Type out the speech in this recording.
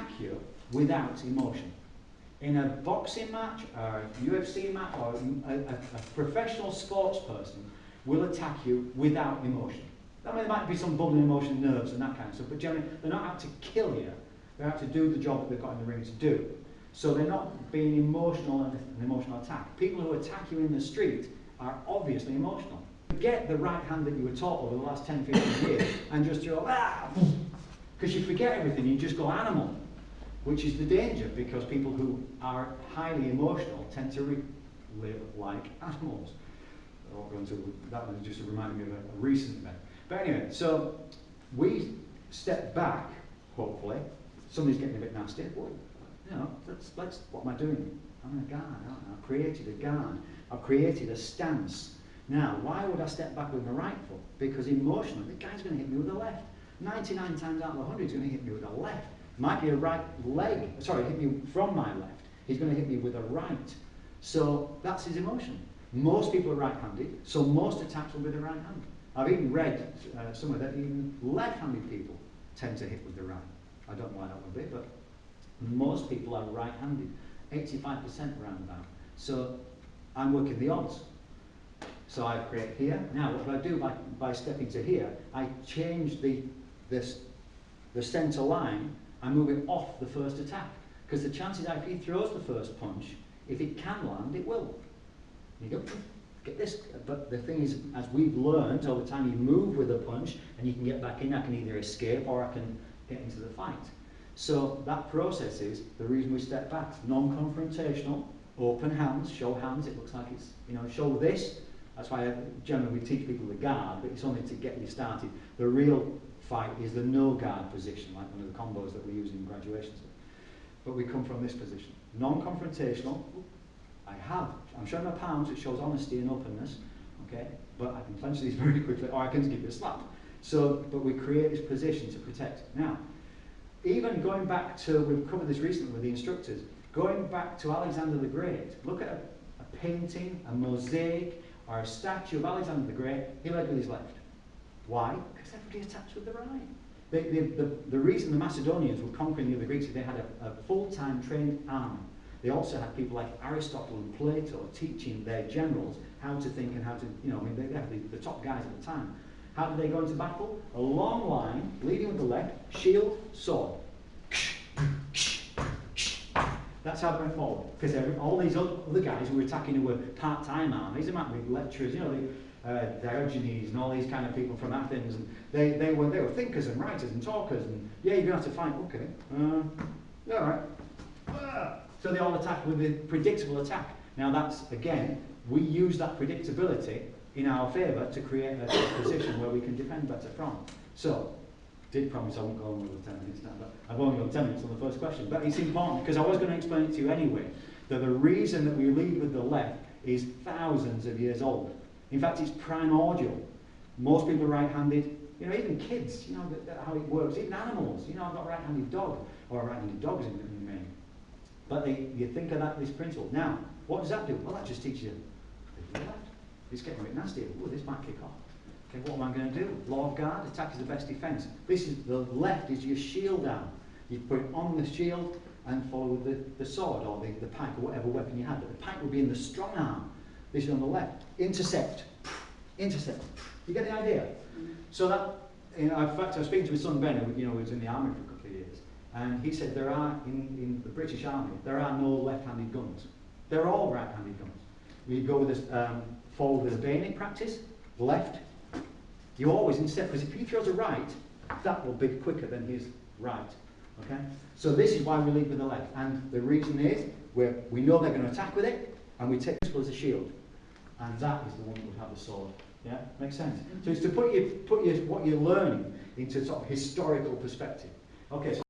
attack you without emotion. In a boxing match, or a UFC match, or a professional sports person will attack you without emotion. I mean, there might be some bubbling emotion, nerves and that kind of stuff, but generally they're not out to kill you, they're out to do the job that they've got in the ring to do. So they're not being emotional and an emotional attack. People who attack you in the street are obviously emotional. Forget the right hand that you were taught over the last 10, 15 years and just go, ah, because you forget everything, you just go animal, which is the danger, because people who are highly emotional tend to live like animals. I won't go into that one, just reminded me of a recent event. But anyway, so we step back, hopefully. Somebody's getting a bit nasty. Well, you know, what am I doing? I'm in a guard, aren't I? I've created a guard. I've created a stance. Now, why would I step back with my right foot? Because emotionally, the guy's going to hit me with the left. 99 times out of 100, he's going to hit me with the left. Might be a right leg. Sorry, hit me from my left. He's going to hit me with a right. So that's his emotion. Most people are right-handed, so most attacks will be the right hand. I've even read somewhere that even left-handed people tend to hit with the right. I don't know why that would be, but most people are right-handed, 85% around about. So I'm working the odds. So I create here. Now what do I do by stepping to here? I change the centre line. I move it off the first attack. Because the chances are if he throws the first punch, if it can land, it will. You go, get this. But the thing is, as we've learned over time, you move with a punch and you can get back in. I can either escape or I can get into the fight. So that process is the reason we step back. Non-confrontational, open hands, show hands. It looks like it's, you know, show this. That's why generally we teach people the guard, but it's only to get you started. The real fight is the no guard position, like one of the combos that we use in graduations. But we come from this position. Non-confrontational. I'm showing my palms, it shows honesty and openness, okay? But I can clench these very quickly, or I can give it a slap. So, but we create this position to protect. Now, even going back to, we've covered this recently with the instructors, going back to Alexander the Great, look at a painting, a mosaic, or a statue of Alexander the Great, he led with his left. Why? Because everybody attacks with the right. The reason the Macedonians were conquering the other Greeks is they had a full-time trained army. They also had people like Aristotle and Plato teaching their generals how to think and how to, you know, I mean, they had the top guys at the time. How did they go into battle? A long line, leading with the left, shield, sword. That's how they went forward. Because all these other guys who were attacking who were part-time armies, they might be lecturers, you know, Diogenes and all these kind of people from Athens, and they were thinkers and writers and talkers, and yeah, you're going to have to fight, okay, all right. So they all attack with a predictable attack. Now that's, again, we use that predictability in our favour to create a position where we can defend better from. So, did promise I won't go on with 10 minutes now, but I've only got 10 minutes on the first question. But it's important, because I was going to explain it to you anyway, that the reason that we lead with the left is thousands of years old. In fact, it's primordial. Most people are right-handed. You know, even kids, you know, how it works. Even animals, you know, I've got a right-handed dog, or right-handed dogs in the main. But you think of this principle. Now, what does that do? Well, that just teaches you the left. It's getting a bit nasty. Oh, this might kick off. Okay, what am I going to do? Law of guard, attack is the best defence. This is the left is your shield arm. You put it on the shield and follow with the sword or the pike or whatever weapon you have. But the pike would be in the strong arm. This is on the left. Intercept. Intercept. You get the idea? So that, you know, in fact, I was speaking to his son Ben, who, you know, was in the army for a couple of years. And he said there are, in the British Army, there are no left-handed guns. They're all right-handed guns. We go with this, forward with a bayonet practice, left. You always intercept, because if he throws a right, that will be quicker than his right. Okay? So this is why we lead with the left. And the reason is, we know they're going to attack with it, and we take this as a shield. And that is the one that would have the sword. Yeah? Makes sense? So it's to put what you're learning into sort of historical perspective. Okay, so